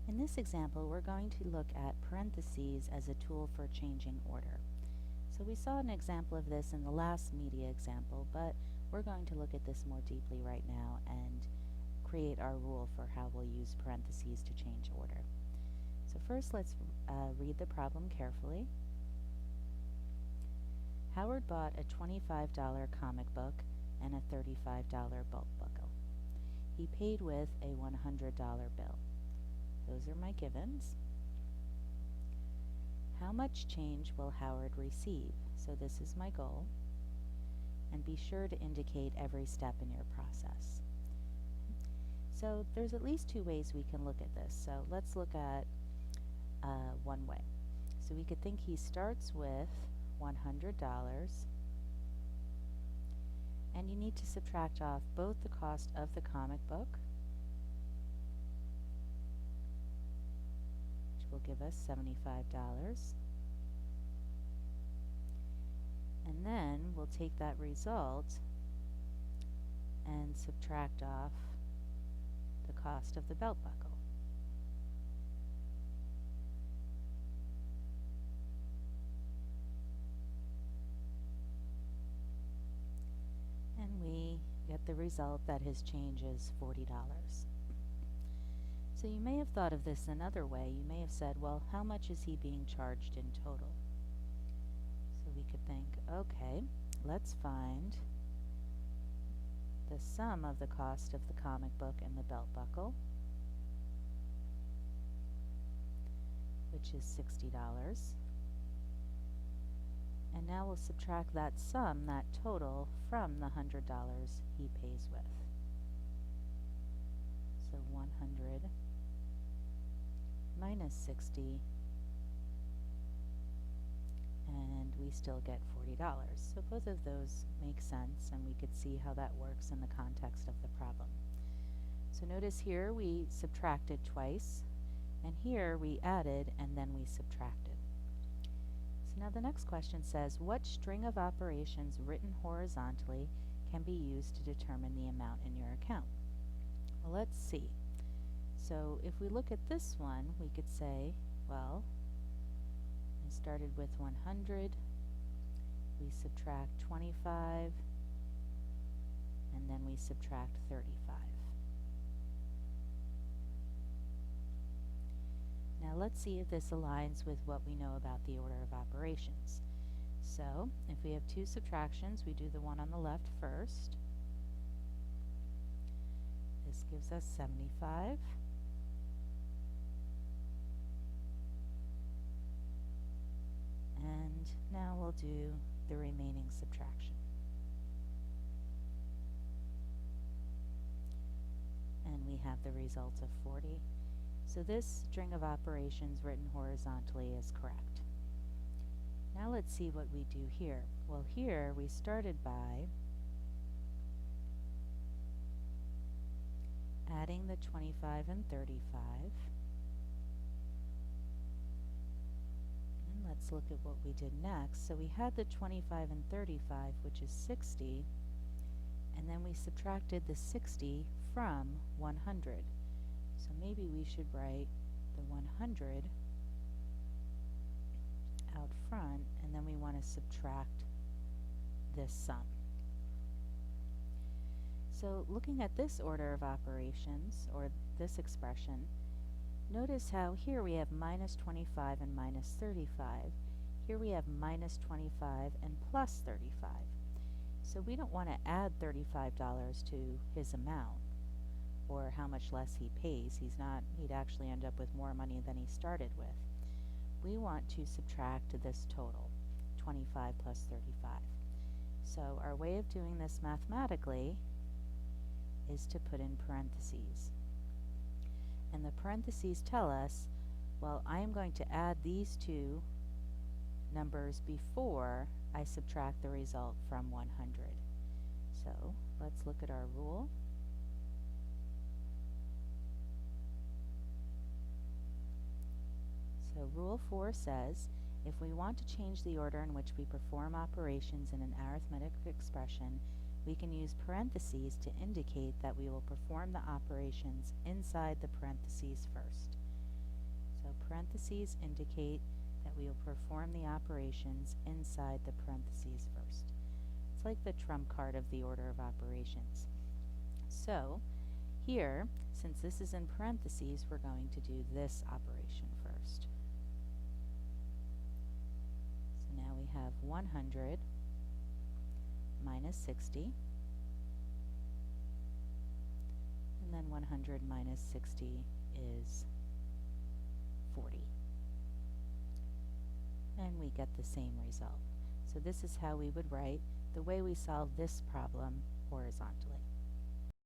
In this example, we're going to look at parentheses as a tool for changing order. So we saw an example of this in the last media example, but we're going to look at this more deeply right now and create our rule for how we'll use parentheses to change order. So first, let's read the problem carefully. Howard bought a $25 comic book and a $35 belt buckle. He paid with a $100 bill. Those are my givens. How much change will Howard receive? So this is my goal. And be sure to indicate every step in your process. So there's at least two ways we can look at this. So let's look at one way. So we could think he starts with $100, and you need to subtract off both the cost of the comic book, which will give us $75, and then we'll take that result and subtract off the cost of the belt buckle. And we get the result that his change is $40. So you may have thought of this another way. You may have said, well, how much is he being charged in total? So we could think, okay, let's find the sum of the cost of the comic book and the belt buckle, which is $60. And now we'll subtract that sum, that total, from the $100 he pays with. So 100 minus 60, and we still get $40. So both of those make sense, and we could see how that works in the context of the problem. So notice here we subtracted twice, and here we added and then we subtracted. So now the next question says, what string of operations written horizontally can be used to determine the amount in your account? Well, let's see. So if we look at this one, we could say, well, I started with 100, we subtract 25, and then we subtract 35. Now let's see if this aligns with what we know about the order of operations. So if we have two subtractions, we do the one on the left first. This gives us 75. And now we'll do the remaining subtraction. And we have the result of 40. So this string of operations written horizontally is correct. Now let's see what we do here. Well, here we started by adding the 25 and 35. And let's look at what we did next. So we had the 25 and 35, which is 60, and then we subtracted the 60 from 100. So maybe we should write the 100 out front, and then we want to subtract this sum. So looking at this order of operations, or this expression, notice how here we have minus 25 and minus 35. Here we have minus 25 and plus 35. So we don't want to add $35 to his amount, or how much less he pays. He'd actually end up with more money than he started with. We want to subtract this total, 25 plus 35. So our way of doing this mathematically is to put in parentheses. And the parentheses tell us, well, I am going to add these two numbers before I subtract the result from 100. So let's look at our rule. So Rule 4 says, if we want to change the order in which we perform operations in an arithmetic expression, we can use parentheses to indicate that we will perform the operations inside the parentheses first. So parentheses indicate that we will perform the operations inside the parentheses first. It's like the trump card of the order of operations. So here, since this is in parentheses, we're going to do this operation first. So now we have 100 minus 60, and then 100 minus 60 is 40. And we get the same result. So this is how we would write the way we solve this problem horizontally.